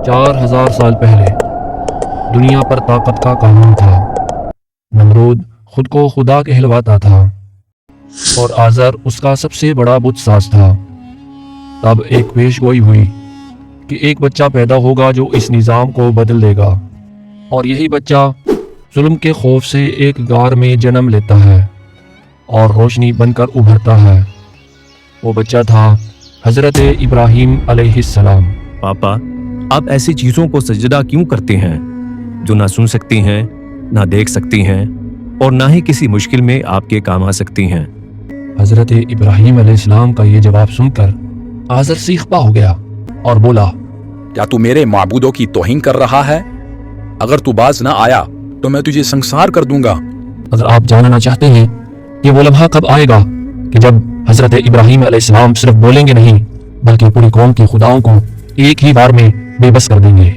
4000 سال پہلے دنیا پر طاقت کا قانون تھا۔ نمرود خود کو خدا کہلواتا تھا اور آزر اس کا سب سے بڑا بت ساز تھا۔ تب ایک پیش گوئی ہوئی کہ ایک بچہ پیدا ہوگا جو اس نظام کو بدل دے گا، اور یہی بچہ ظلم کے خوف سے ایک غار میں جنم لیتا ہے اور روشنی بن کر ابھرتا ہے۔ وہ بچہ تھا حضرت ابراہیم علیہ السلام۔ پاپا، آپ ایسی چیزوں کو سجدہ کیوں کرتے ہیں جو نہ سن سکتی ہیں، نہ دیکھ سکتی ہیں، اور نہ ہی کسی مشکل میں آپ کے کام آ سکتی ہیں؟ حضرت ابراہیم علیہ السلام کا یہ جواب سن کر آزر سیخپا ہو گیا اور بولا، کیا تو میرے معبودوں کی توہین کر رہا ہے؟ اگر تو باز نہ آیا تو میں تجھے سنسار کر دوں گا۔ اگر آپ جاننا چاہتے ہیں کہ وہ لمحہ کب آئے گا کہ جب حضرت ابراہیم علیہ السلام صرف بولیں گے نہیں بلکہ پوری قوم کے خداؤں کو ایک ہی بار میں بے بس کر دیں گے۔